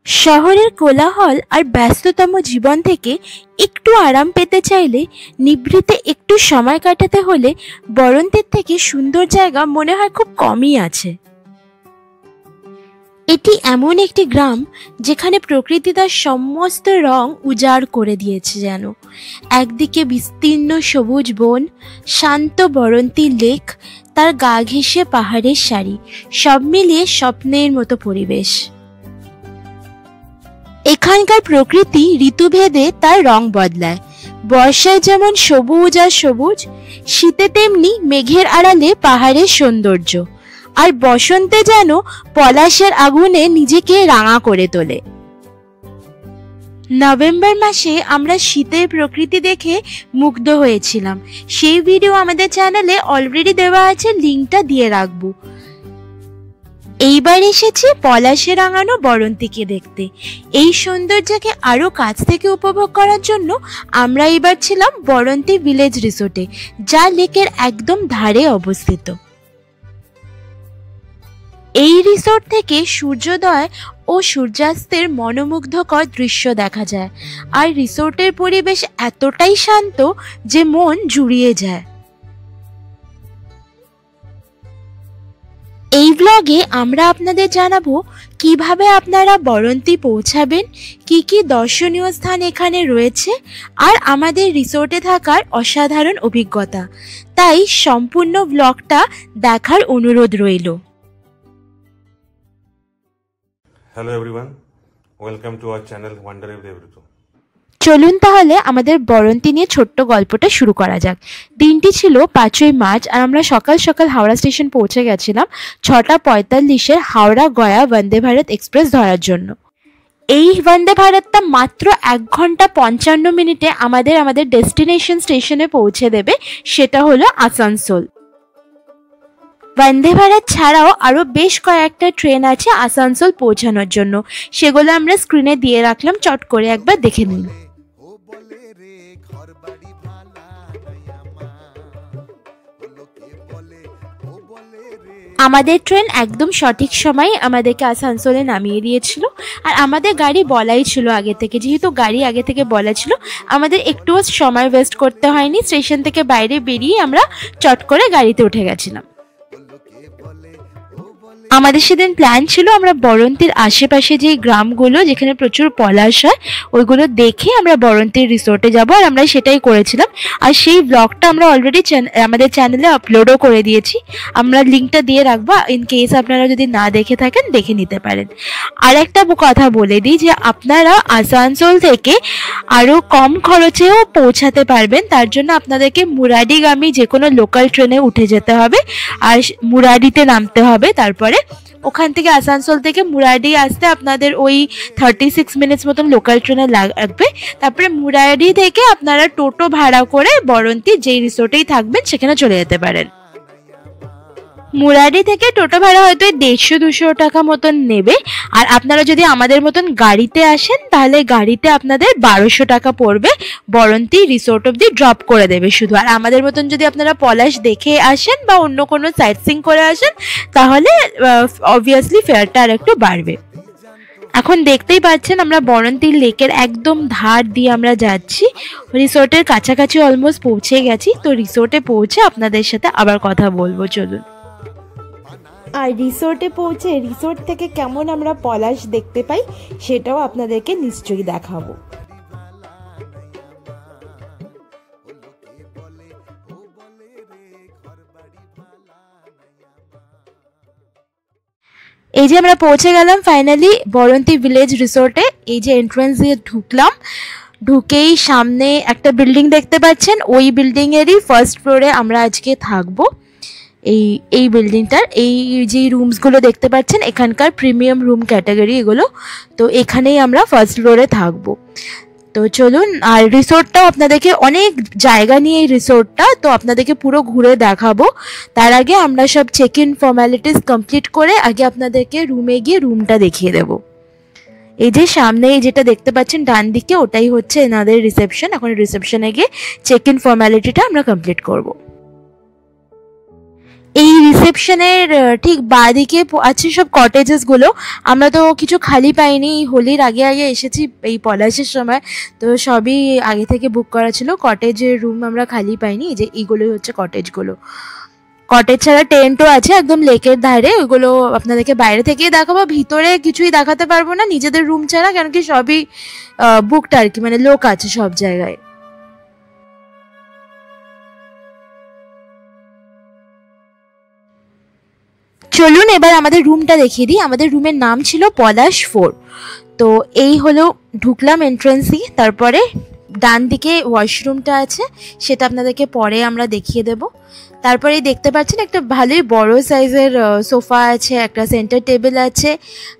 শহরের কোলাহল আর ব্যস্ততম জীবন থেকে একটু আরাম পেতে চাইলে, নিভৃতে একটু সময় কাটাতে হলে বরন্তের থেকে সুন্দর জায়গা মনে হয় খুব কমই আছে। এটি এমন একটি গ্রাম যেখানে প্রকৃতি তার সমস্ত রং উজাড় করে দিয়েছে যেন। একদিকে বিস্তীর্ণ সবুজ বন, শান্ত বরন্তী লেক, তার গা ঘেঁষে পাহাড়ের সারি, সব মিলিয়ে স্বপ্নের মতো পরিবেশ। এখানকার প্রকৃতি ঋতুভেদে তার রং বদলায়। বর্ষায় যেমন সবুজ আর সবুজ, শীতে তেমনি মেঘের আড়ালে পাহাড়ের সৌন্দর্য, আর বসন্তে যেন পলাশের আগুনে নিজেকে রাঙা করে তোলে। নভেম্বর মাসে আমরা শীতের প্রকৃতি দেখে মুগ্ধ হয়েছিলাম। সেই ভিডিও আমাদের চ্যানেলে অলরেডি দেওয়া আছে, লিঙ্কটা দিয়ে রাখবো। এইবার এসেছি পলাশে রাঙানো বরন্তীকে দেখতে। এই সৌন্দর্যকে আরো কাছ থেকে উপভোগ করার জন্য আমরা এবার ছিলাম বরন্তী ভিলেজ রিসোর্টে, যা লেকের একদম ধারে অবস্থিত। এই রিসোর্ট থেকে সূর্যোদয় ও সূর্যাস্তের মনোমুগ্ধকর দৃশ্য দেখা যায়, আর রিসোর্টের পরিবেশ এতটাই শান্ত যে মন জুড়িয়ে যায়। এই ব্লগে আমরা আপনাদের জানাবো কিভাবে আপনারা বরন্তী পৌঁছাবেন, কি কি দর্শনীয় স্থান এখানে রয়েছে, আর আমাদের রিসোর্টে থাকার অসাধারণ অভিজ্ঞতা। তাই সম্পূর্ণ ব্লগটা দেখার অনুরোধ রইল। Hello everyone, welcome to our channel Wonder with Devruto. চলুন তাহলে আমাদের বরন্তী নিয়ে ছোট্ট গল্পটা শুরু করা যাক। দিনটি ছিল 5ই মার্চ, আর আমরা সকাল সকাল হাওড়া স্টেশন পৌঁছে গেছিলাম 6:45-এ হাওড়া গয়া বন্দে ভারত এক্সপ্রেস ধরার জন্য। এই বন্দে ভারতটা মাত্র 1 ঘন্টা 55 মিনিটে আমাদের ডেস্টিনেশন স্টেশনে পৌঁছে দেবে, সেটা হলো আসানসোল। বন্দে ভারত ছাড়াও আরও বেশ কয়েকটা ট্রেন আছে আসানসোল পৌঁছানোর জন্য, সেগুলো আমরা স্ক্রিনে দিয়ে রাখলাম, চট করে একবার দেখে নিন। আমাদের ট্রেন একদম সঠিক সময়ে আমাদেরকে আসানসোলে নামিয়ে দিয়েছিল, আর আমাদের গাড়ি বলাই ছিল আগে থেকে। যেহেতু গাড়ি আগে থেকে বলা ছিল, আমাদের একটুও সময় ওয়েস্ট করতে হয়নি। স্টেশন থেকে বাইরে বেরিয়ে আমরা চট করে গাড়িতে উঠে গেছিলাম। আমাদের সেদিন প্ল্যান ছিল আমরা বরন্তীর আশেপাশে যে গ্রামগুলো যেখানে প্রচুর পলাশ হয় ওইগুলো দেখে আমরা বরন্তীর রিসোর্টে যাব, আর আমরা সেটাই করেছিলাম। আর সেই ব্লগটা আমরা অলরেডি আমাদের চ্যানেলে আপলোডও করে দিয়েছি, আমরা লিঙ্কটা দিয়ে রাখবো, ইন কেস আপনারা যদি না দেখে থাকেন দেখে নিতে পারেন। আর একটা কথা বলে দিই যে আপনারা আসানসোল থেকে আরও কম খরচেও পৌঁছাতে পারবেন। তার জন্য আপনাদেরকে মুরাডিগামী যে কোনো লোকাল ট্রেনে উঠে যেতে হবে, আর মুরাডিতে নামতে হবে। তারপরে ওখান থেকে আসানসোল থেকে মুরাডি আসতে আপনাদের ওই 36 মিনিটস মতন লোকাল ট্রেনে লাগবে। তারপরে মুরাডি থেকে আপনারা টোটো ভাড়া করে বরন্তী যেই রিসোর্টেই থাকবেন সেখানে চলে যেতে পারেন। মুরাডি থেকে টোটো ভাড়া হয়তো 150-200 টাকা মতন নেবে, আর আপনারা যদি আমাদের মতন গাড়িতে আসেন তাহলে গাড়িতে আপনাদের 1200 টাকা পড়বে। বরন্তী রিসোর্ট অবধি ড্রপ করে দেবে শুধু। আর আমাদের মতন যদি আপনারা পলাশ দেখে আসেন বা অন্য কোনো সাইট সিইং করে আসেন তাহলে অবভিয়াসলি ফেয়ারটা আর একটু বাড়বে। এখন দেখতেই পাচ্ছেন আমরা বরন্তী লেকের একদম ধার দিয়ে আমরা যাচ্ছি। রিসোর্টের কাছাকাছি অলমোস্ট পৌঁছে গেছি। তো রিসোর্টে পৌঁছে আপনাদের সাথে আবার কথা বলবো, চলুন। আর রিসোর্টে পৌঁছে রিসোর্ট থেকে কেমন আমরা পলাশ দেখতে পাই সেটাও আপনাদেরকে নিশ্চয়ই দেখাবো। এই যে আমরা পৌঁছে গেলাম ফাইনালি বরন্তী ভিলেজ রিসোর্টে। এই যে এন্ট্রান্স দিয়ে ঢুকলাম, ঢুকেই সামনে একটা বিল্ডিং দেখতে পাচ্ছেন, ওই বিল্ডিংয়েরই ফার্স্ট ফ্লোরে আমরা আজকে থাকবো। এই বিল্ডিংটার এই যে রুমসগুলো দেখতে পাচ্ছেন এখানকার প্রিমিয়াম রুম ক্যাটাগরি এগুলো, তো এখানেই আমরা ফার্স্ট ফ্লোরে থাকবো। তো চলুন, আর রিসোর্টটাও আপনাদেরকে অনেক জায়গা নিয়ে এই রিসোর্টটা, তো আপনাদেরকে পুরো ঘুরে দেখাবো। তার আগে আমরা সব চেক ইন ফর্মালিটিস কমপ্লিট করে আগে আপনাদেরকে রুমে গিয়ে রুমটা দেখিয়ে দেবো। এই যে সামনে যেটা দেখতে পাচ্ছেন ডান দিকে ওটাই হচ্ছে এনাদের রিসেপশন। এখন রিসেপশনে গিয়ে চেক ইন ফর্মালিটিটা আমরা কমপ্লিট করবো। এই রিসেপশনের ঠিক বাঁদিকে আছে সব কটেজেস গুলো। আমরা তো কিছু খালি পাইনি, হোলির আগে আগে এসেছি এই পলাশের সময়, তো সবই আগে থেকে বুক করা ছিল। কটেজের রুম আমরা খালি পাইনি। এই যে এইগুলোই হচ্ছে কটেজগুলো। কটেজ ছাড়া টেন্টও আছে একদম লেকের ধারে, ওইগুলো আপনাদেরকে বাইরে থেকেই দেখাবো, ভিতরে কিছুই দেখাতে পারবো না নিজেদের রুম ছাড়া, কারণ কি সবই বুকড আর কি, মানে লোক আছে সব জায়গায়। চলুন এবার আমাদের রুমটা দেখিয়ে দিই। আমাদের রুমের নাম ছিল পলাশ 4। তো এই হলো, ঢুকলাম এন্ট্রেন্সই, তারপরে ডান দিকে ওয়াশরুমটা আছে, সেটা আপনাদেরকে পরে আমরা দেখিয়ে দেব। তারপরে দেখতে পাচ্ছেন একটা ভালোই বড় সাইজের সোফা আছে, একটা সেন্টার টেবিল আছে,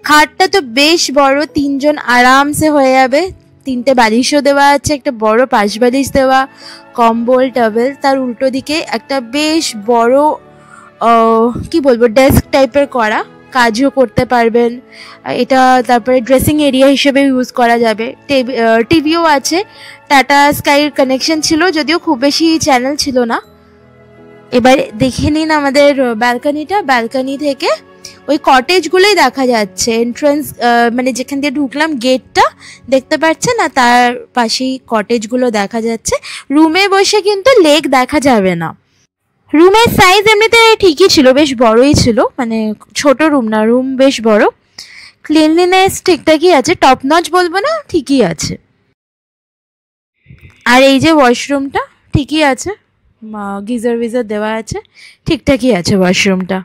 খাটটা তো বেশ বড়, 3 জন আরামসে হয়ে যাবে। 3টে বালিশও দেওয়া আছে, একটা বড় পাশ বালিশ দেওয়া, কম্বল টাওয়েল। তার উল্টো দিকে একটা বেশ বড় কি বলবো ডেস্ক টাইপের করা, কাজও করতে পারবেন এটা। তারপরে ড্রেসিং এরিয়া হিসেবে ইউজ করা যাবে। টিভিও আছে, টাটা স্কাইয়ের কানেকশন ছিল, যদিও খুব বেশি চ্যানেল ছিল না। এবার দেখে নিন আমাদের ব্যালকনিটা। ব্যালকনি থেকে ওই কটেজগুলোই দেখা যাচ্ছে। এন্ট্রান্স মানে যেখান দিয়ে ঢুকলাম গেটটা দেখতে পাচ্ছেন, না তার পাশেই কটেজগুলো দেখা যাচ্ছে। রুমে বসে কিন্তু লেক দেখা যাবে না। রুমের সাইজ এমনিতে ঠিকই ছিল, বেশ বড়ই ছিল, মানে ছোট রুম না, রুম বেশ বড়। ক্লিনলিনেস ঠিকঠাকই আছে, টপ নচ বলবো না, ঠিকই আছে। আর এই যে ওয়াশরুমটা ঠিকই আছে, গিজার উইজার দেওয়া আছে, ঠিকঠাকই আছে ওয়াশরুমটা।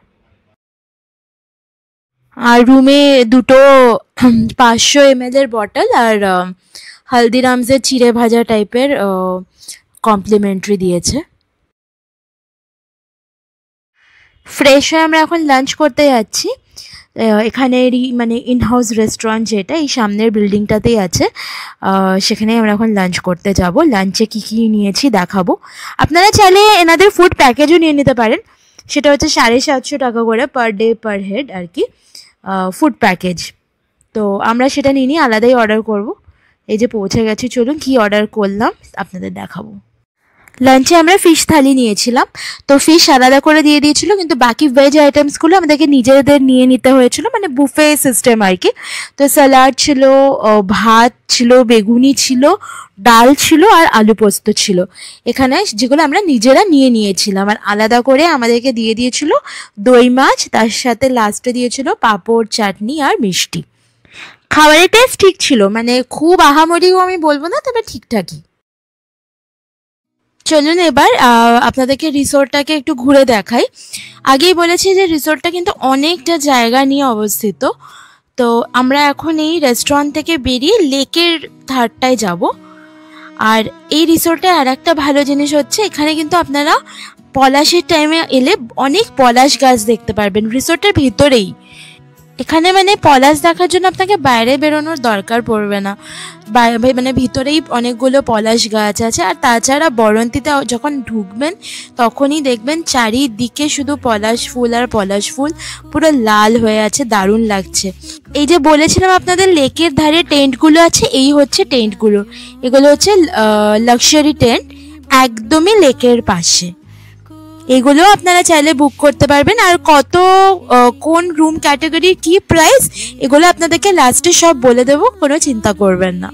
আর রুমে দুটো 500 ml এর বটল আর হালদিরামসের চিড়ে ভাজা টাইপের কমপ্লিমেন্টারি দিয়েছে। ফ্রেশ হয়ে আমরা এখন লাঞ্চ করতে যাচ্ছি। এখানেরই মানে ইনহাউস রেস্টুরেন্ট যেটা এই সামনের বিল্ডিংটাতেই আছে, সেখানেই আমরা এখন লাঞ্চ করতে যাব। লাঞ্চে কী কী নিয়েছি দেখাবো। আপনারা চাইলে এনাদের ফুড প্যাকেজও নিয়ে নিতে পারেন, সেটা হচ্ছে 750 টাকা করে পার ডে পার হেড আর কি, ফুড প্যাকেজ। তো আমরা সেটা নিয়ে নিয়ে আলাদাই অর্ডার করব। এই যে পৌঁছে গেছি, চলুন কী অর্ডার করলাম আপনাদের দেখাবো। লাঞ্চে আমরা ফিশ থালি নিয়েছিলাম, তো ফিশ আলাদা করে দিয়ে দিয়েছিল, কিন্তু বাকি ভেজ আইটেমসগুলো আমাদেরকে নিজেদের নিয়ে নিতে হয়েছিল, মানে বুফে সিস্টেম আর কি। তো স্যালাড ছিল, ভাত ছিল, বেগুনি ছিল, ডাল ছিল আর আলু পোস্ত ছিল এখানে, যেগুলো আমরা নিজেরা নিয়ে নিয়েছিলাম। আর আলাদা করে আমাদেরকে দিয়ে দিয়েছিল দই মাছ, তার সাথে লাস্টে দিয়েছিল পাঁপড়, চাটনি আর মিষ্টি। খাবারের টেস্ট ঠিক ছিল, মানে খুব আহামরিও আমি বলবো না, তবে ঠিকঠাকই। চলুন এবার আপনাদেরকে রিসোর্টটাকে একটু ঘুরে দেখাই। আগেই বলেছি যে রিসোর্টটা কিন্তু অনেকটা জায়গা নিয়ে অবস্থিত। তো আমরা এখন এই রেস্টুরেন্ট থেকে বেরিয়ে লেকের ধারটায় যাব। আর এই রিসোর্টে আর একটা ভালো জিনিস হচ্ছে, এখানে কিন্তু আপনারা পলাশের টাইমে এলে অনেক পলাশ গাছ দেখতে পারবেন রিসোর্টের ভিতরেই। এখানে মানে পলাশ দেখার জন্য আপনাকে বাইরে বেরোনোর দরকার পড়বে না, মানে ভিতরেই অনেকগুলো পলাশ গাছ আছে। আর তাছাড়া বরন্তিতে যখন ঢুকবেন তখনই দেখবেন চারিদিকে শুধু পলাশ ফুল আর পলাশ ফুল, পুরো লাল হয়ে আছে, দারুণ লাগছে। এই যে বলেছিলাম আপনাদের লেকের ধারে টেন্টগুলো আছে, এই হচ্ছে টেন্টগুলো। এগুলো হচ্ছে লাক্সারি টেন্ট, একদমই লেকের পাশে। এগুলো আপনারা চাইলে বুক করতে পারবেন। আর কত কোন রুম ক্যাটাগরির কি প্রাইস, এগুলো আপনাদেরকে লাস্টে সব বলে দেবো, কোনো চিন্তা করবেন না।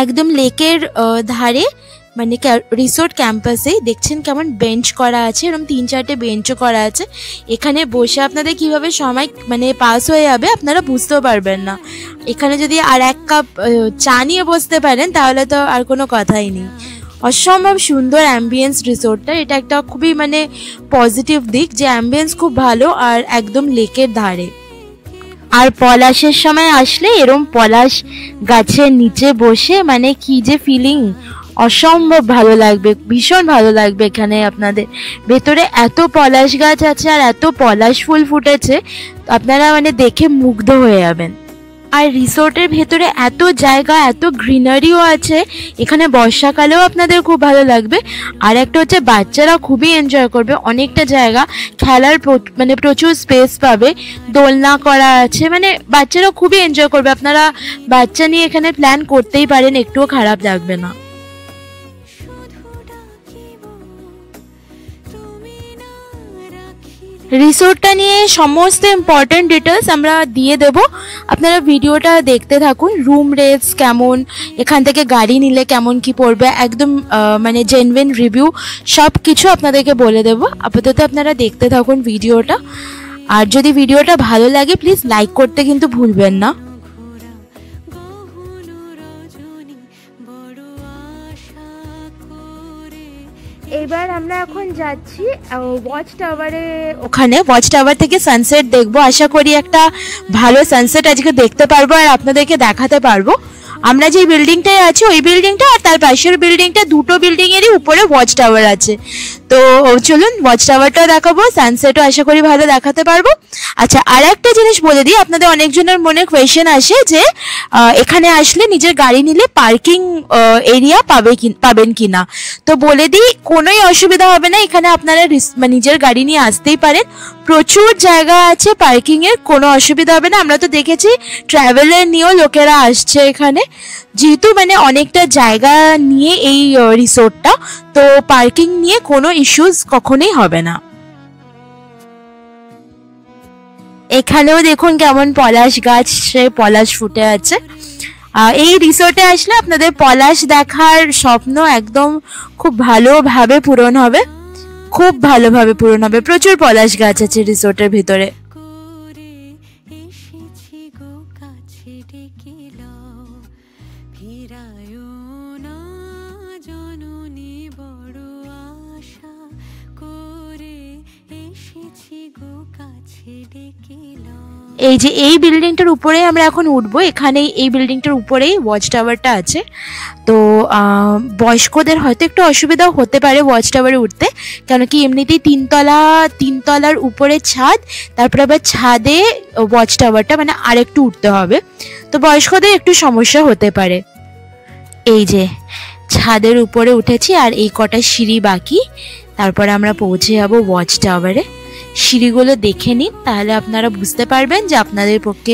একদম লেকের ধারে, মানে রিসোর্ট ক্যাম্পাসে দেখছেন কেমন বেঞ্চ করা আছে, এরকম 3-4টে বেঞ্চও করা আছে। এখানে বসে আপনাদের কিভাবে সময় মানে পাস হয়ে যাবে আপনারা বুঝতেও পারবেন না। এখানে যদি আর 1 কাপ চা নিয়ে বসতে পারেন তাহলে তো আর কোনো কথাই নেই। অসম্ভব সুন্দর অ্যাম্বিয়েন্স রিসোর্টটা, এটা একটা খুবই মানে পজিটিভ দিক যে অ্যাম্বিয়েন্স খুব ভালো আর একদম লেকের ধারে। আর পলাশের সময় আসলে এরম পলাশ গাছের নিচে বসে মানে কি যে ফিলিং, অসম্ভব ভালো লাগবে, ভীষণ ভালো লাগবে। এখানে আপনাদের ভেতরে এত পলাশ গাছ আছে আর এত পলাশ ফুল ফুটেছে, আপনারা মানে দেখে মুগ্ধ হয়ে যাবেন। আর রিসোর্টের ভেতরে এত জায়গা, এত গ্রিনারিও আছে, এখানে বর্ষাকালেও আপনাদের খুব ভালো লাগবে। আর একটা হচ্ছে বাচ্চারা খুবই এনজয় করবে, অনেকটা জায়গা খেলার মানে প্রচুর স্পেস পাবে, দোলনা করা আছে, মানে বাচ্চারা খুবই এনজয় করবে। আপনারা বাচ্চা নিয়ে এখানে প্ল্যান করতেই পারেন, একটুও খারাপ লাগবে না। রিসোর্টটা নিয়ে সমস্ত ইম্পর্টেন্ট ডিটেলস আমরা দিয়ে দেব, আপনারা ভিডিওটা দেখতে থাকুন। রুম রেটস কেমন, এখান থেকে গাড়ি নিলে কেমন কি পড়বে, একদম মানে জেনুইন রিভিউ সব কিছু আপনাদেরকে বলে দেব। আপাতত আপনারা দেখতে থাকুন ভিডিওটা। আর যদি ভিডিওটা ভালো লাগে প্লিজ লাইক করতে কিন্তু ভুলবেন না। এবার আমরা এখন যাচ্ছি ওয়াচ টাওয়ারে। ওখানে ওয়াচ টাওয়ার থেকে সানসেট দেখবো, আশা করি একটা ভালো সানসেট আজকে দেখতে পারবো আর আপনাদেরকে দেখাতে পারবো। আমরা যে বিল্ডিংটায় আছি ওই বিল্ডিংটা আর তার পাশের বিল্ডিংটা, দুটো বিল্ডিংয়েরই উপরে ওয়াচ টাওয়ার আছে। তো চলুন ওয়াচ টাওয়ারটা দেখাবো, সানসেটও আশা করি ভালো দেখাতে পারবো। আচ্ছা, আর একটা জিনিস বলে দিই, আপনাদের অনেকজনের মনে কোয়েশ্চেন আসে যে এখানে আসলে নিজের গাড়ি নিলে পার্কিং এরিয়া পাবেন কি না। তো বলে দিই, কোনোই অসুবিধা হবে না, এখানে আপনারা নিজের গাড়ি নিয়ে আসতেই পারেন, প্রচুর জায়গা আছে পার্কিংয়ের, কোনো অসুবিধা হবে না। আমরা তো দেখেছি ট্রাভেলার নিয়েও লোকেরা আসছে এখানে, যেহেতু মানে অনেকটা জায়গা নিয়ে এই রিসোর্টটা, তো পার্কিং নিয়ে কোনো ইস্যুস কখনোই হবে না। এখানেও দেখুন কেমন পলাশ গাছ, পলাশ ফুটে আছে। এই রিসোর্টে আসলে আপনাদের পলাশ দেখার স্বপ্ন একদম খুব ভালোভাবে পূরণ হবে, খুব ভালোভাবে পূরণ হবে। প্রচুর পলাশ গাছ আছে রিসোর্টের ভিতরে। এই যে এই বিল্ডিংটার উপরে আমরা এখন উঠবো, এখানে এই বিল্ডিংটার উপরেই ওয়াচ টাওয়ারটা আছে। তো বয়স্কদের হয়তো একটু অসুবিধাও হতে পারে ওয়াচ টাওয়ারে উঠতে, কেন কি এমনিতেই তিনতলার উপরে ছাদ, তারপরে আবার ছাদে ওয়াচ টাওয়ারটা, মানে আরেকটু উঠতে হবে, তো বয়স্কদের একটু সমস্যা হতে পারে। এই যে ছাদের উপরে উঠেছি আর এই কটা সিঁড়ি বাকি, তারপরে আমরা পৌঁছে যাবো ওয়াচ টাওয়ারে। সিঁড়িগুলো দেখে নিন, তাহলে আপনারা বুঝতে পারবেন যে আপনাদের পক্ষে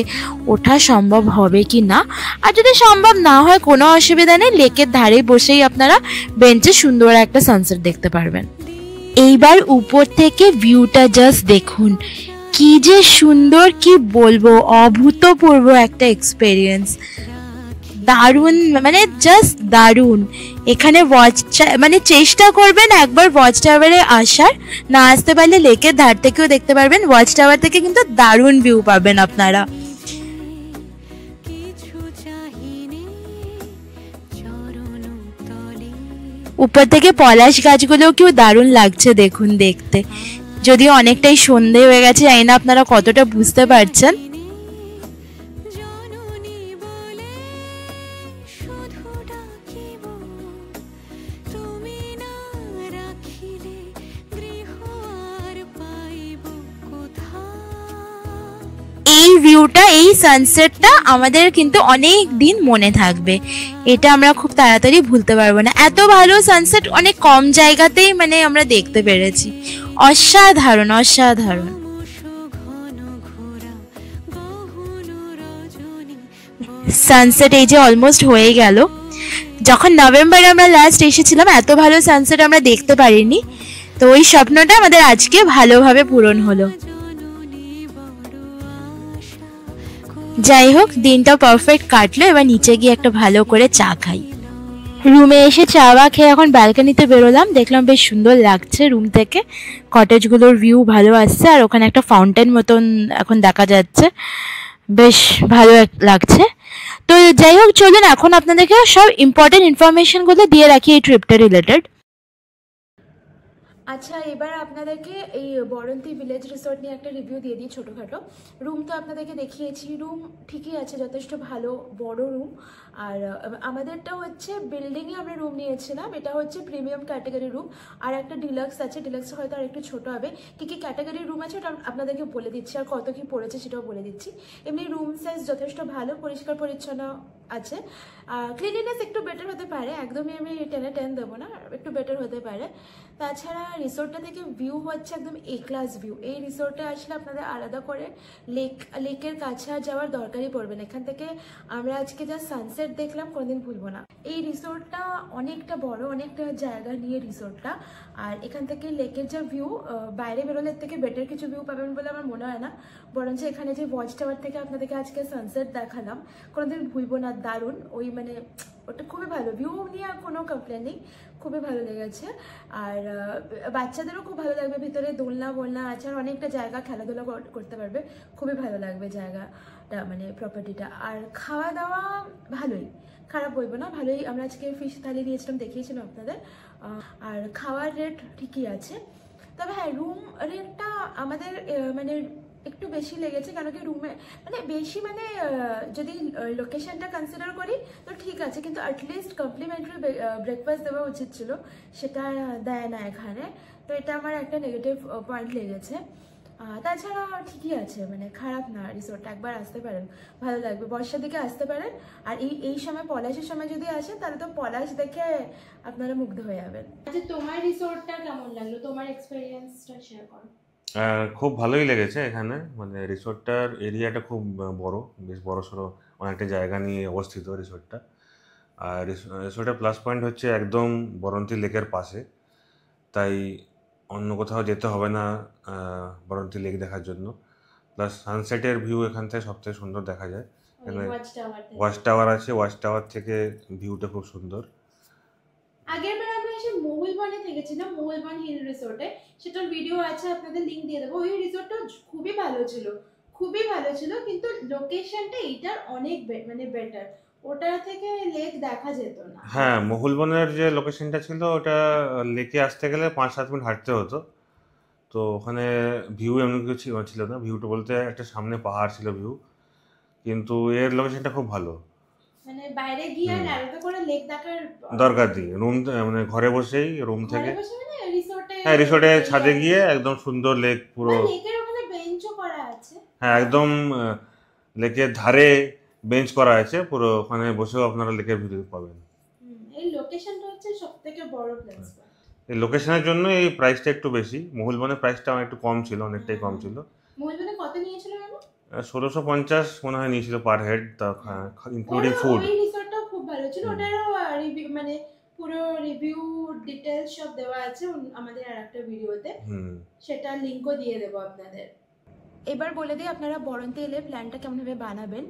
ওঠা সম্ভব হবে কি না। আর যদি সম্ভব না হয় কোনো অসুবিধা নেই, লেকের ধারে বসেই আপনারা বেঞ্চে সুন্দর একটা সানসেট দেখতে পারবেন। এইবার উপর থেকে ভিউটা জাস্ট দেখুন, কি যে সুন্দর, কি বলবো, অভূতপূর্ব একটা এক্সপেরিয়েন্স, দারুণ, মানে জাস্ট দারুণ। এখানে মানে চেষ্টা করবেন একবার ওয়াচ টাওয়ারে আসার, না আসতে পারলে লেকের ধার থেকেও দেখতে পারবেন। ওয়াচ টাওয়ার থেকে কিন্তু দারুণ ভিউ পাবেন আপনারা। উপর থেকে পলাশ গাছগুলোও কেউ দারুণ লাগছে দেখুন দেখতে, যদিও অনেকটাই সন্ধে হয়ে গেছে, জানি না আপনারা কতটা বুঝতে পারছেন। এই ভিউটা, এই সানসেটটা আমাদের কিন্তু অনেক দিন মনে থাকবে, এটা আমরা খুব তাড়াতাড়ি ভুলতে পারবো না। এত ভালো সানসেট অনেক কম জায়গাতেই মানে আমরা দেখতে পেরেছি, অসাধারণ অসাধারণ। সানসেট এই যে অলমোস্ট হয়ে গেল। যখন নভেম্বরে আমরা লাস্ট এসেছিলাম এত ভালো সানসেট আমরা দেখতে পারিনি, তো ওই স্বপ্নটা আমাদের আজকে ভালোভাবে পূরণ হলো। যাই হোক, দিনটা পারফেক্ট কাটলো। এবার নিচে গিয়ে একটা ভালো করে চা খাই। রুমে এসে চা খেয়ে এখন ব্যালকনিতে বেরোলাম, দেখলাম বেশ সুন্দর লাগছে রুম থেকে, কটেজগুলোর ভিউ ভালো আসছে, আর ওখানে একটা ফাউন্টেন মতন এখন দেখা যাচ্ছে, বেশ ভালো লাগছে। তো যাই হোক, চলুন এখন আপনাদেরকে সব ইম্পর্টেন্ট ইনফরমেশনগুলো দিয়ে রাখি এই ট্রিপটা রিলেটেড। আচ্ছা, এবার আপনাদেরকে এই বরন্তী ভিলেজ রিসোর্ট নিয়ে একটা রিভিউ দিয়ে দিই ছোটোখাটো। রুম তো আপনাদেরকে দেখিয়েছি, রুম ঠিকই আছে, যথেষ্ট ভালো বড় রুম। আর আমাদেরটা হচ্ছে বিল্ডিংয়ে আমরা রুম নিয়েছিলাম, এটা হচ্ছে প্রিমিয়াম ক্যাটাগরি রুম। আর একটা ডিলাক্স আছে, ডিলাক্স হয়তো আর একটু ছোটো হবে। কী কী ক্যাটাগরি রুম আছে ওটা আপনাদেরকে বলে দিচ্ছি, আর কত কী পড়েছে সেটাও বলে দিচ্ছি। এমনি রুম সাইজ যথেষ্ট ভালো, পরিষ্কার পরিচ্ছন্ন আছে। ক্লিনিনেস একটু বেটার হতে পারে, একদমই আমি 10/10 দেবো না, একটু বেটার হতে পারে। তাছাড়া রিসোর্টটা থেকে ভিউ হচ্ছে একদম এ ক্লাস ভিউ। এই রিসোর্টে আসলে আপনাদের আলাদা করে লেকের কাছে আর যাওয়ার দরকারই পড়বে না। এখান থেকে আমরা আজকে যা সানসেট দেখলাম কোনোদিন ভুলবো না। এই রিসোর্টটা অনেকটা বড়, অনেকটা জায়গা নিয়ে রিসোর্টটা। আর এখান থেকে লেকের যা ভিউ, বাইরে বেরোলে থেকে বেটার কিছু ভিউ পাবেন বলে আমার মনে হয় না। বরঞ্চ এখানে যে ওয়াচ টাওয়ার থেকে আপনাদেরকে আজকে সানসেট দেখালাম, কোনোদিন ভুলবো না, দারুণ। ওই মানে ওটা খুবই ভালো, ভিউ নিয়ে কোনো কমপ্লেন নেই, খুবই ভালো লেগেছে। আর বাচ্চাদেরও খুব ভালো লাগবে, ভিতরে দোলনা বোলনা আছে, আর অনেকটা জায়গা খেলাধুলা করতে পারবে, খুবই ভালো লাগবে জায়গাটা, মানে প্রপার্টিটা। আর খাওয়া দাওয়া ভালোই, খারাপ বলবো না, ভালোই। আমরা আজকে ফিশ থালি নিয়েছিলাম, দেখিয়েছিলাম আপনাদের। আর খাওয়ার রেট ঠিকই আছে, তবে হ্যাঁ রুম রেটটা আমাদের মানে একটু বেশি লেগেছে, কেন কি রুমে মানে বেশি মানে যদি লোকেশনটা কনসিডার করি তো ঠিক আছে, কিন্তু অ্যাটলিস্ট কমপ্লিমেন্টারি ব্রেকফাস্ট দেওয়া উচিত ছিল, সেটা দেয় না এখানে। তো এটা আমার একটা নেগেটিভ পয়েন্ট লেগেছে। তাছাড়া ঠিকই আছে, মানে খারাপ না রিসোর্টটা, একবার আসতে পারেন, ভালো লাগবে। বর্ষার দিকে আসতে পারেন, আর এই সময় পলাশের সময় যদি আসেন তাহলে তো পলাশ দেখে আপনারা মুগ্ধ হয়ে যাবেন। আচ্ছা, তোমার রিসোর্টটা কেমন লাগলো, তোমার এক্সপেরিয়েন্সটা শেয়ার করো। খুব ভালোই লেগেছে এখানে, মানে রিসোর্টটার এরিয়াটা খুব বড়, বেশ বড় সড়ো, অনেকটা জায়গা নিয়ে অবস্থিত রিসোর্টটা। আর রিসোর্টের প্লাস পয়েন্ট হচ্ছে একদম বরন্তী লেকের পাশে, তাই অন্য কোথাও যেতে হবে না বরন্তী লেক দেখার জন্য। প্লাস সানসেটের ভিউ এখান থেকে সবথেকে সুন্দর দেখা যায়। এখানে ওয়াচ টাওয়ার আছে, ওয়াচ টাওয়ার থেকে ভিউটা খুব সুন্দর। আগের বার আমরা এসে মহুলবনে থেকেছিলাম, মহুলবন হিল রিসোর্টে, সেটার ভিডিও আছে, আপনাদের লিংক দিয়ে দেবো। ওই রিসোর্টটা খুবই ভালো ছিল, খুবই ভালো ছিল, কিন্তু লোকেশনটা এটার অনেক মানে বেটার, ওটা থেকে লেক দেখা যেত না। হ্যাঁ, মহুলবনের যে লোকেশনটা ছিল ওটা লেকে আসতে গেলে 5-7 মিনিট হাঁটতে হতো। তো ওখানে ভিউ এমন কিছু ছিল না, ভিউটা বলতে একটা সামনে পাহাড় ছিল ভিউ, কিন্তু এর লোকেশনটা খুব ভালো, মানে বাইরে গিয়ে আর আলাদা করে লেক দেখার দরকার নেই। রুম মানে ঘরে বসেই রুম থেকে, রিসোর্টে, হ্যাঁ রিসোর্টের ছাদে গিয়ে একদম সুন্দর লেক, পুরো লেকের ওখানে বেঞ্চও করা আছে। হ্যাঁ, একদম লেকের ধারে বেঞ্চ করা আছে, পুরো ওখানে বসেও আপনারা লেকের ভিউ পাবেন। এই লোকেশনটা হচ্ছে সবথেকে বড় প্লেস। এই লোকেশনের জন্য এই প্রাইসটা একটু বেশি। মহুলবনের প্রাইসটা একটু কম ছিল, অনেকটাই কম ছিল। মহুলবনে কত নিয়েছিল জানো? 1650 মনে হয় নিয়েছিল পার হেড, ইনক্লুডিং ফুড। ওই রিসোর্টটাও খুব ভালো ছিল, ওটারও রিভিউ মানে পুরো রিভিউ ডিটেইলস সব দেওয়া আছে আমাদের আরেকটা ভিডিওতে, সেটা লিংকও দিয়ে দেবো আপনাদের। এবার বলে দিই আপনারা বরন্তী এলে প্ল্যানটা কেমনভাবে বানাবেন।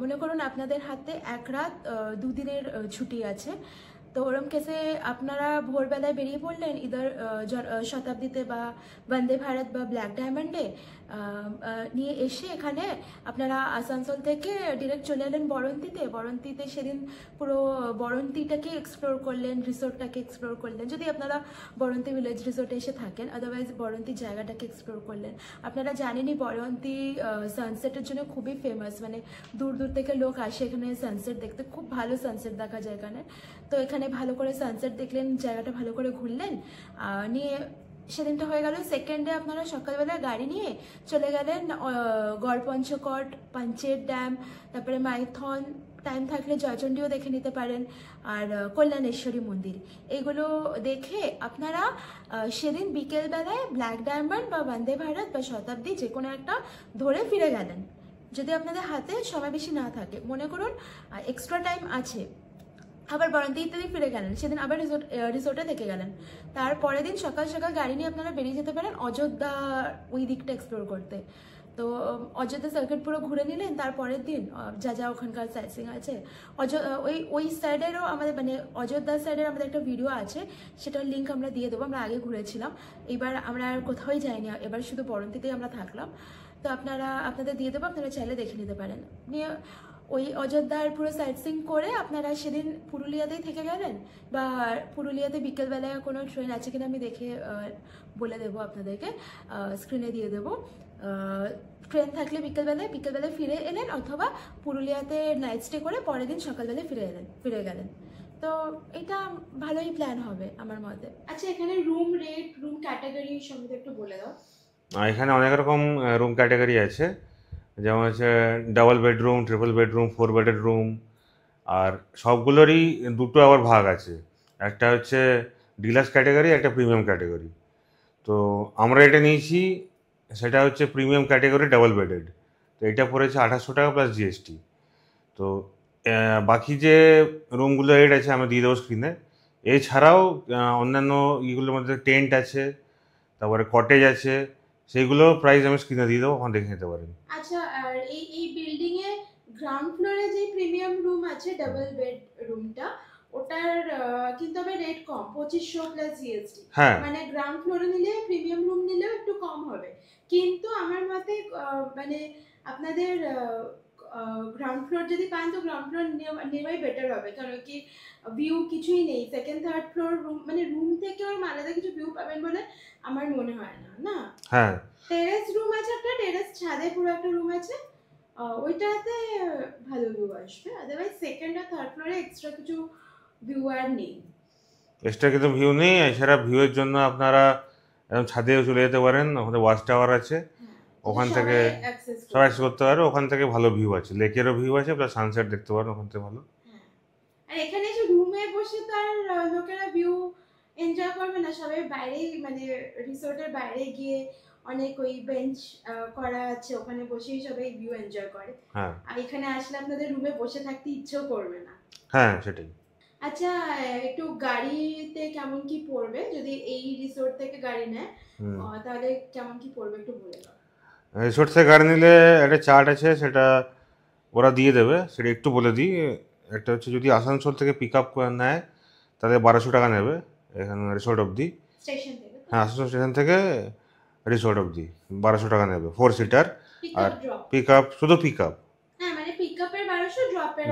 মনে করুন আপনাদের হাতে 1 রাত 2 দিনের ছুটি আছে, তো ওরম কেসে আপনারা ভোরবেলায় বেরিয়ে পড়লেন ইদার শতাব্দীতে বা বন্দে ভারত বা ব্ল্যাক ডায়মন্ডে নিয়ে এসে এখানে আপনারা আসানসোল থেকে ডিরেক্ট চলে এলেন বরন্তীতে সেদিন পুরো বরন্তীটাকে এক্সপ্লোর করলেন, রিসোর্টটাকে এক্সপ্লোর করলেন, যদি আপনারা বরন্তী ভিলেজ রিসোর্টে এসে থাকেন। আদারওয়াইজ বরন্তী জায়গাটাকে এক্সপ্লোর করলেন। আপনারা জানেনই বরন্তী সানসেটের জন্য খুবই ফেমাস, মানে দূর দূর থেকে লোক আসে এখানে সানসেট দেখতে, খুব ভালো সানসেট দেখা যায় এখানে। তো এখানে ভালো করে সানসেট দেখলেন, জায়গাটা ভালো করে ঘুরলেন, নিয়ে সেদিনটা হয়ে গেল। সেকেন্ডে আপনারা সকালবেলা গাড়ি নিয়ে চলে গেলেন গড়পঞ্চকোট, পাঞ্চেত ড্যাম, তারপরে মাইথন, টাইম থাকলে জয়চণ্ডীও দেখে নিতে পারেন, আর কল্যাণেশ্বরী মন্দির। এগুলো দেখে আপনারা সেদিন বিকেলবেলায় ব্ল্যাক ডায়মন্ড বা বন্দে ভারত বা শতাব্দী যে কোনো একটা ধরে ফিরে গেলেন, যদি আপনাদের হাতে সময় বেশি না থাকে। মনে করুন এক্সট্রা টাইম আছে, আবার বরন্তী ইত্যাদি ফিরে গেলেন, সেদিন আবার রিসোর্টে থেকে গেলেন। তারপরের দিন সকাল সকাল গাড়ি নিয়ে আপনারা বেরিয়ে যেতে পারেন অযোধ্যা ওই দিকটা এক্সপ্লোর করতে। তো অযোধ্যা সার্কিট পুরো ঘুরে নিলেন। তারপরের দিন যা ওখানকার সাইটসিং আছে, ওই সাইডেরও আমাদের মানে অযোধ্যা সাইডের আমাদের একটা ভিডিও আছে, সেটার লিঙ্ক আমরা দিয়ে দেবো। আমরা আগে ঘুরেছিলাম, এবার আমরা আর কোথাওই যাইনি, এবার শুধু বরন্তীতেই আমরা থাকলাম। তো আপনাদের দিয়ে দেবো, আপনারা চাইলে দেখে নিতে পারেন। নিয়ে ওই অযোধ্যার পুরো সাইট সিইং করে আপনারা সেদিন পুরুলিয়াতেই থেকে গেলেন, বা পুরুলিয়াতে বিকেলবেলায় কোনো ট্রেন আছে কিনা আমি দেখে বলে দেবো আপনাদেরকে, স্ক্রিনে দিয়ে দেবো। ট্রেন থাকলে বিকেলবেলায় ফিরে এলেন, অথবা পুরুলিয়াতে নাইট স্টে করে পরের দিন সকালবেলায় ফিরে গেলেন। তো এটা ভালোই প্ল্যান হবে আমার মতে। আচ্ছা, এখানে রুম রেট, রুম ক্যাটাগরি সম্বন্ধে একটু বলে দাও। এখানে অনেক রকম রুম ক্যাটাগরি আছে, যেমন হচ্ছে ডাবল বেডরুম, ট্রিপল বেডরুম, 4 বেডের রুম, আর সবগুলোরই দুটো আবার ভাগ আছে। একটা হচ্ছে ডিলাক্স ক্যাটাগরি, একটা প্রিমিয়াম ক্যাটাগরি। তো আমরা এটা নিয়েছি, সেটা হচ্ছে প্রিমিয়াম ক্যাটাগরি ডাবল বেডেড। তো এটা পড়েছে 2800 টাকা প্লাস জিএসটি। তো বাকি যে রুমগুলো রেট আছে আমরা দিয়ে দেবো স্ক্রিনে। এছাড়াও অন্যান্য ইগুলোর মধ্যে টেন্ট আছে, তারপরে কটেজ আছে, সেইগুলো প্রাইস আমি স্ক্রিনে দিয়ে দেবো, ওখানে দেখে নিতে পারেন। আচ্ছা, আর এই বিল্ডিং এ গ্রাউন্ড ফ্লোরে যে প্রিমিয়াম রুম আছে, ডাবল বেড রুমটা, ওটার কিন্তু আবার রেট কম, 2500 প্লাস জিএসটি। হ্যাঁ, মানে গ্রাউন্ড ফ্লোরে নিলে, প্রিমিয়াম রুম নিলেও একটু কম হবে, কিন্তু আমার মতে মানে আপনাদের গ্রাউন্ড ফ্লোর যদি পান তো গ্রাউন্ড ফ্লোর নেওয়াই বেটার হবে, কারণ কি ভিউ কিছুই নেই। সেকেন্ড থার্ড ফ্লোর রুম, মানে রুম থেকে ওর আলাদা কিছু ভিউ পাবেন বলে আমার মনে হয় না। না, হ্যাঁ, টেরেস রুম আছে, একটা টেরেস ছাদে পুরো একটা রুম আছে, ওইটাতে ভালো ভিউ আসবে। আদারওয়াইজ সেকেন্ড আর থার্ড ফ্লোরে এক্সট্রা কিছু ভিউ আর নেই, এক্সট্রা কিন্তু ভিউ নেই। এছাড়া ভিউয়ের জন্য আপনারা একদম ছাদেও চলে যেতে পারেন, ওখানে ওয়াচ টাওয়ার আছে, ওখান থেকে সব অ্যাক্সেস করতে পারো। ওখান থেকে ভালো ভিউ আছে, লেকেরও ভিউ আছে, প্লাস সানসেট দেখতে পারেন ওখান থেকে ভালো। আর এখানে যে রুমে বসে তার লোকেরা ভিউ এনজয় করবে না, সবাই বাইরে, মানে রিসোর্টের বাইরে গিয়ে অনেক ওই বেঞ্চ করা আছে, ওখানে বসেই সবাই ভিউ এনজয় করে। হ্যাঁ, আর এখানে আসলে আপনাদের রুমে বসে থাকতে ইচ্ছেও করবে না। হ্যাঁ, সেটাই। আচ্ছা, একটু গাড়িতে কেমন কি পড়বে যদি এই রিসোর্ট থেকে গাড়ি নেয়, তাহলে কেমন কি পড়বে একটু বলে দাও। রিসোর্ট থেকে গাড়ি নিলে একটা চার্ট আছে, সেটা ওরা দিয়ে দেবে, সেটা একটু বলে দিই। একটা হচ্ছে যদি আসানসোল থেকে পিক আপ নেয় তাহলে 1200 টাকা নেবে এখানে রিসোর্ট অবধি। স্টেশন থেকে? হ্যাঁ, আসানসোল স্টেশন থেকে রিসোর্ট অবধি 1200 টাকা নেবে, 4 সিটার। আর পিক আপ, শুধু পিক আপ। হ্যাঁ, মানে পিক আপের 1200,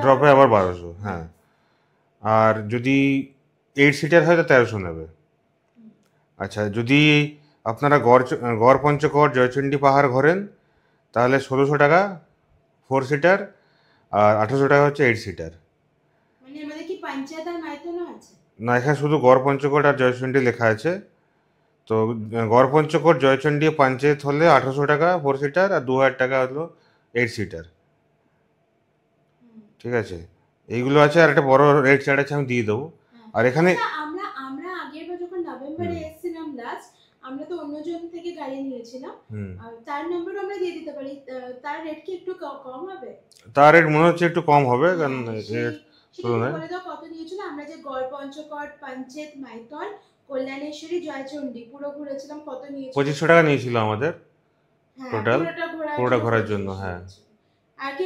ড্রপে আবার 1200। হ্যাঁ, আর যদি 8 সিটার হয় তো 1300 নেবে। আচ্ছা, যদি আপনারা গড় পঞ্চকোট জয়চণ্ডী পাহাড় ঘোরেন তাহলে 1600 টাকা 4 সিটার, আর 1800 টাকা হচ্ছে 8 সিটার। মানে আমাদের কি পঞ্চায়েত আর মাইথনও আছে? না, এখানে শুধু গড় পঞ্চকোট আর জয়চণ্ডী লেখা আছে। তো গড় পঞ্চকোট জয়চণ্ডী পঞ্চায়েত হলে 1800 টাকা 4 সিটার, আর 2000 টাকা হলো 8 সিটার। ঠিক আছে, এইগুলো আছে। আর একটা বড় রেট চার্ট আছে, আমি দিয়ে দেবো। আর এখানে আমরা আগের বার যখন নভেম্বরে এসেছিলাম লাস্ট, আমরা তো অন্যজন থেকে গাড়ি নিয়েছিলাম, তার নম্বর আমরা দিয়ে দিতে পারি। তার রেট কি একটু কম হবে? তার রেট মনে হচ্ছে একটু কম হবে, কারণ বলে দাও কত নিয়েছিল। আমরা যে গড় পঞ্চকোট, পঞ্চায়েত, মাইথন, কল্যাণেশ্বরী, জয়চণ্ডী পুরো ঘুরেছিলাম, কত নিয়েছিল? 2500 টাকা নিয়েছিল আমাদের টোটাল, পুরোটা ঘোরার জন্য। হ্যাঁ, আর কি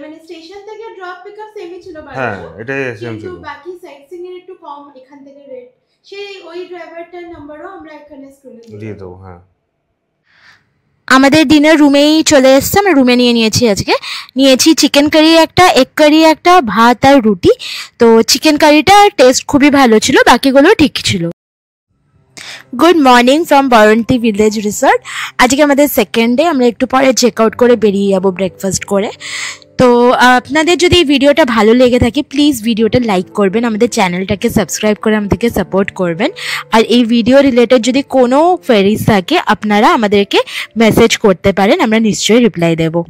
মানে স্টেশন থেকে ড্রপ পিক আপ সেমই ছিল 1200। হ্যাঁ, এটাই সেম ছিল, কিন্তু বাকি সাইট সিইং এর একটু কম এখান থেকে রেট। সেই ওই ড্রাইভারটার নাম্বারও আমরা এখানে স্ক্রিনে দিয়ে দেবো। হ্যাঁ, আমাদের ডিনার রুমেই চলে এসছে, আমরা রুমে নিয়েছি চিকেন কারি একটা, এগ কারি একটা, ভাত আর রুটি। তো চিকেন কারিটা টেস্ট খুবই ভালো ছিল, বাকিগুলো ঠিক ছিল। Good morning from Baranti village resort. আজকে আমাদের সেকেন্ড ডে, আমরা একটু পরে চেক আউট করে বেরিয়ে যাবো ব্রেকফাস্ট করে। তো আপনাদের যদি এই ভিডিওটা ভালো লেগে থাকে প্লিজ ভিডিওটা লাইক করবেন, আমাদের চ্যানেলটাকে সাবস্ক্রাইব করে আমাদেরকে সাপোর্ট করবেন। আর এই ভিডিও রিলেটেড যদি কোনো কোয়েরিজ থাকে আপনারা আমাদেরকে মেসেজ করতে পারেন, আমরা নিশ্চয়ই রিপ্লাই দেবো।